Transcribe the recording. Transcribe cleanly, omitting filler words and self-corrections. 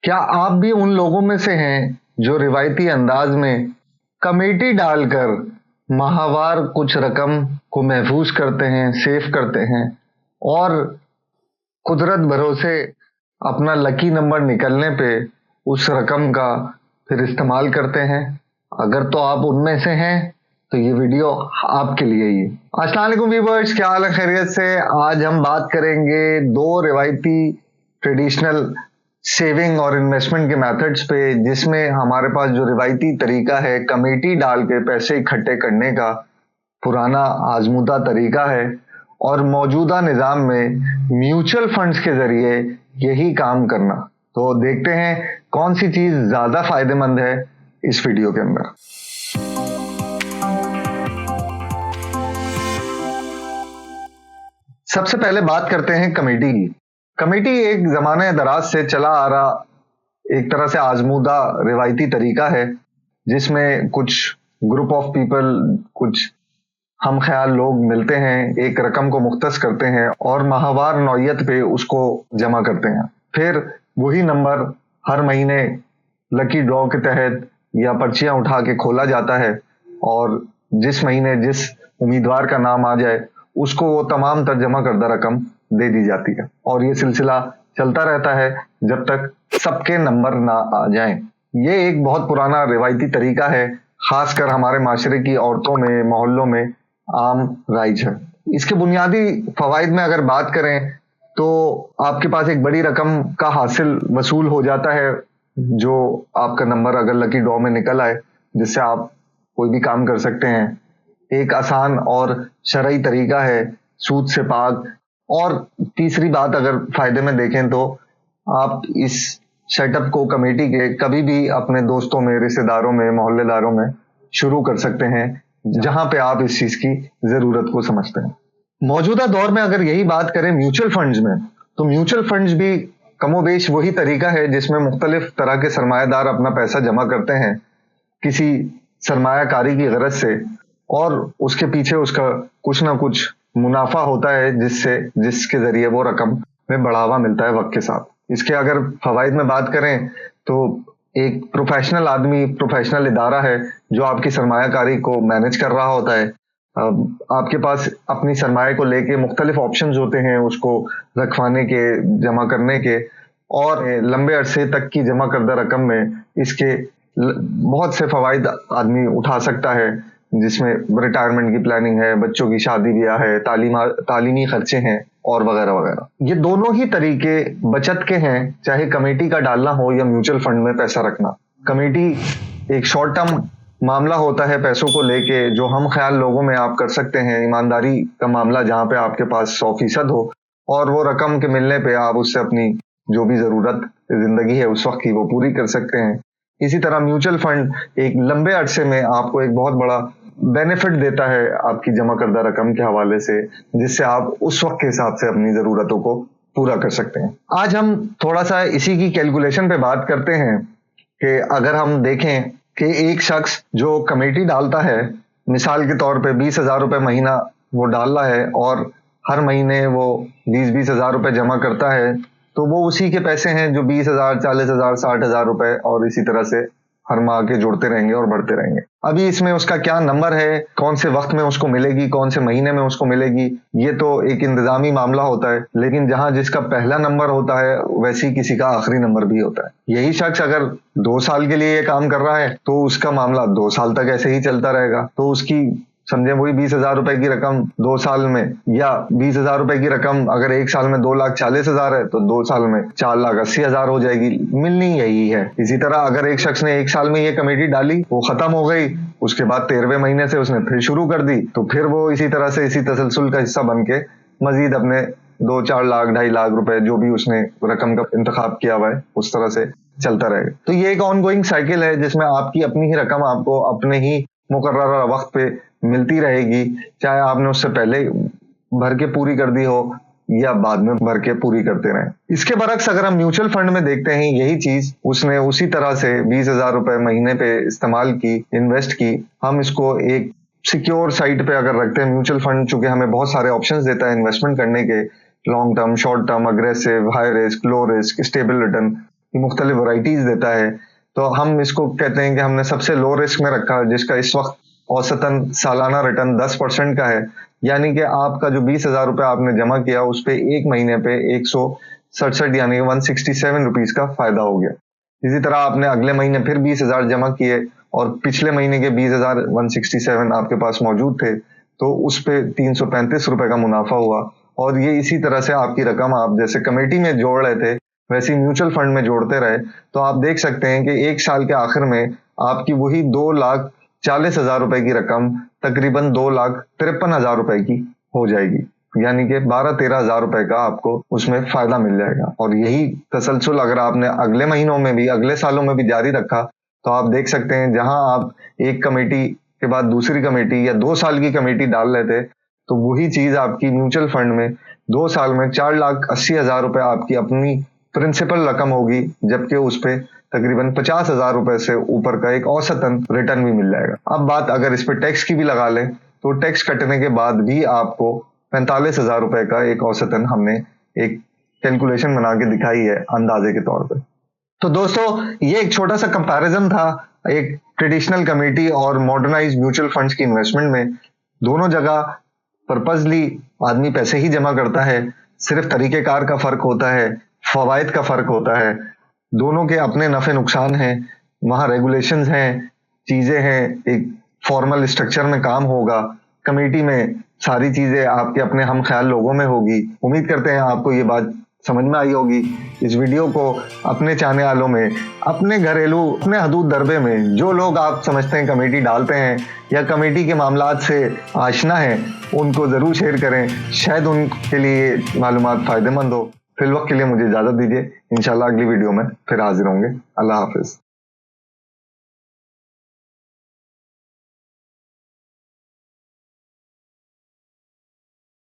क्या आप भी उन लोगों में से हैं जो रिवायती अंदाज में कमेटी डालकर माहवार कुछ रकम को महफूज करते हैं, सेव करते हैं और कुदरत भरोसे अपना लकी नंबर निकलने पे उस रकम का फिर इस्तेमाल करते हैं? अगर तो आप उनमें से हैं तो ये वीडियो आपके लिए ही है। अस्सलाम वालेकुम व्यूअर्स, क्या हाल है? खैरियत से? आज हम बात करेंगे दो रिवायती ट्रेडिशनल सेविंग और इन्वेस्टमेंट के मेथड्स पे, जिसमें हमारे पास जो रिवायती तरीका है कमेटी डाल के पैसे इकट्ठे करने का पुराना आजमूदा तरीका है, और मौजूदा निज़ाम में म्यूचुअल फंड्स के जरिए यही काम करना। तो देखते हैं कौन सी चीज ज्यादा फायदेमंद है इस वीडियो के अंदर। सबसे पहले बात करते हैं कमेटी की। कमेटी एक जमाने दराज से चला आ रहा एक तरह से आजमूदा रिवायती तरीका है, जिसमें कुछ ग्रुप ऑफ पीपल, कुछ हम ख्याल लोग मिलते हैं, एक रकम को मुख्तस करते हैं और माहवार नौयत पे उसको जमा करते हैं। फिर वही नंबर हर महीने लकी ड्रॉ के तहत या पर्चियां उठा के खोला जाता है, और जिस महीने जिस उम्मीदवार का नाम आ जाए उसको वो तमाम तर जमा करदा रकम दे दी जाती है, और ये सिलसिला चलता रहता है जब तक सबके नंबर ना आ जाएं। ये एक बहुत पुराना रिवायती तरीका है, खासकर हमारे माशरे की औरतों में, मोहल्लों में आम राइज है। इसके बुनियादी फवाइद में अगर बात करें तो आपके पास एक बड़ी रकम का हासिल वसूल हो जाता है, जो आपका नंबर अगर लकी ड्रॉ में निकल आए, जिससे आप कोई भी काम कर सकते हैं। एक आसान और शरई तरीका है, सूद से पाक। और तीसरी बात अगर फायदे में देखें तो आप इस सेटअप को कमेटी के कभी भी अपने दोस्तों में, रिश्तेदारों में, मोहल्लेदारों में शुरू कर सकते हैं, जहां पे आप इस चीज की जरूरत को समझते हैं। मौजूदा दौर में अगर यही बात करें म्यूचुअल फंड्स में, तो म्यूचुअल फंड्स भी कमोबेश वही तरीका है जिसमें मुख्तलिफ तरह के सरमायादार अपना पैसा जमा करते हैं किसी सरमायाकारी की गरज से, और उसके पीछे उसका कुछ ना कुछ मुनाफा होता है जिसके जरिए वो रकम में बढ़ावा मिलता है वक्त के साथ। इसके अगर फवाइद में बात करें तो एक प्रोफेशनल आदमी, प्रोफेशनल इदारा है जो आपकी सरमायाकारी को मैनेज कर रहा होता है। आपके पास अपनी सरमाए को लेके मुख्तलिफ ऑप्शंस होते हैं उसको रखवाने के, जमा करने के, और लंबे अरसे तक की जमा करदा रकम में इसके बहुत से फवाइद आदमी उठा सकता है, जिसमें रिटायरमेंट की प्लानिंग है, बच्चों की शादी ब्याह है, तालीमी खर्चे हैं और वगैरह वगैरह। ये दोनों ही तरीके बचत के हैं, चाहे कमेटी का डालना हो या म्यूचुअल फंड में पैसा रखना। कमेटी एक शॉर्ट टर्म मामला होता है पैसों को लेके, जो हम ख्याल लोगों में आप कर सकते हैं, ईमानदारी का मामला जहां पे आपके पास 100% हो, और वो रकम के मिलने पे आप उससे अपनी जो भी जरूरत जिंदगी है उस वक्त की वो पूरी कर सकते हैं। इसी तरह म्यूचुअल फंड एक लंबे अरसे में आपको एक बहुत बड़ा बेनिफिट देता है आपकी जमा करदा रकम के हवाले से, जिससे आप उस वक्त के हिसाब से अपनी जरूरतों को पूरा कर सकते हैं। आज हम थोड़ा सा इसी की कैलकुलेशन पे बात करते हैं कि अगर हम देखें कि एक शख्स जो कमेटी डालता है, मिसाल के तौर पे 20,000 रुपए महीना वो डाल रहा है और हर महीने वो 20-20 हजार रुपए जमा करता है, तो वो उसी के पैसे हैं जो 20,000, 40,000, 60,000 रुपए और इसी तरह से हर माह के जुड़ते रहेंगे और बढ़ते रहेंगे। अभी इसमें उसका क्या नंबर है, कौन से वक्त में उसको मिलेगी, कौन से महीने में उसको मिलेगी, ये तो एक इंतजामी मामला होता है। लेकिन जहां जिसका पहला नंबर होता है वैसे ही किसी का आखिरी नंबर भी होता है। यही शख्स अगर 2 साल के लिए ये काम कर रहा है तो उसका मामला 2 साल तक ऐसे ही चलता रहेगा। तो उसकी समझे वही 20,000 रुपए की रकम 2 साल में, या 20,000 रुपए की रकम अगर 1 साल में 2,40,000 है तो 2 साल में 4,80,000 हो जाएगी। मिलनी यही है। इसी तरह अगर एक शख्स ने 1 साल में ये कमेटी डाली, वो खत्म हो गई, उसके बाद 13वें महीने से उसने फिर शुरू कर दी, तो फिर वो इसी तरह से इसी तसलसल का हिस्सा बन के मजीद अपने 2-4 लाख, 2.5 लाख रुपए जो भी उसने रकम का इंतखाब किया हुआ है उस तरह से चलता रहेगा। तो ये एक ऑनगोइंग साइकिल है जिसमें आपकी अपनी ही रकम आपको अपने ही मुकर्रर वक्त पे मिलती रहेगी, चाहे आपने उससे पहले भर के पूरी कर दी हो या बाद में भर के पूरी करते रहें। इसके बरक्स अगर हम म्यूचुअल फंड में देखते हैं, यही चीज उसने उसी तरह से 20,000 रुपए महीने पे इस्तेमाल की, इन्वेस्ट की। हम इसको एक सिक्योर साइट पे अगर रखते हैं, म्यूचुअल फंड चूंकि हमें बहुत सारे ऑप्शंस देता है इन्वेस्टमेंट करने के, long term, short term, aggressive, high risk, low risk, stable return, की मुख्तलिफ वैरायटीज देता है। तो हम इसको कहते हैं कि हमने सबसे लो रिस्क में रखा, जिसका इस वक्त औसतन सालाना रिटर्न 10% का है, यानी कि आपका जो 20,000 रुपये आपने जमा किया उस पे एक महीने पे 167 यानी 167 रुपीज का फायदा हो गया। इसी तरह आपने अगले महीने फिर 20,000 जमा किए और पिछले महीने के 20,000 167 आपके पास मौजूद थे, तो उस पे 335 रुपए का मुनाफा हुआ। और ये इसी तरह से आपकी रकम आप जैसे कमेटी में जोड़ रहे थे वैसे म्यूचुअल फंड में जोड़ते रहे, तो आप देख सकते हैं कि एक साल के आखिर में आपकी वही 2,40,000 रुपए की रकम तकरीबन 2,53,000 रुपए की हो जाएगी, यानी कि 12-13,000 रुपए का आपको उसमें फायदा मिल जाएगा। और यही तसलसल अगर आपने अगले महीनों में भी, अगले सालों में भी जारी रखा, तो आप देख सकते हैं जहां आप एक कमेटी के बाद दूसरी कमेटी या 2 साल की कमेटी डाल रहे थे, तो वही चीज आपकी म्यूचुअल फंड में 2 साल में 4,80,000 रुपए आपकी अपनी प्रिंसिपल रकम होगी, जबकि उस पे तकरीबन 50,000 रुपए से ऊपर का एक औसतन रिटर्न भी मिल जाएगा। अब बात अगर इस पे टैक्स की भी लगा लें, तो टैक्स कटने के बाद भी आपको 45,000 रुपए का एक औसतन हमने एक कैलकुलेशन बना के दिखाई है अंदाजे के तौर पे। तो दोस्तों, ये एक छोटा सा कंपैरिजन था एक ट्रेडिशनल कमेटी और मॉडर्नाइज म्यूचुअल फंड्स की इन्वेस्टमेंट में। दोनों जगह पर्पजली आदमी पैसे ही जमा करता है, सिर्फ तरीकेकार का फर्क होता है, फवायद का फर्क होता है। दोनों के अपने नफे नुकसान हैं, वहां रेगुलेशंस हैं, चीजें हैं, एक फॉर्मल स्ट्रक्चर में काम होगा, कमेटी में सारी चीजें आपके अपने हम ख्याल लोगों में होगी। उम्मीद करते हैं आपको ये बात समझ में आई होगी। इस वीडियो को अपने चाहने वालों में, अपने घरेलू, अपने हदूद दरबे में जो लोग आप समझते हैं कमेटी डालते हैं या कमेटी के मामलात से आशना है, उनको जरूर शेयर करें, शायद उनके लिए मालूमात फायदेमंद हो। फिल वक्त के लिए मुझे इजाजत दीजिए, इंशाल्लाह अगली वीडियो में फिर हाजिर होंगे। अल्लाह हाफिज।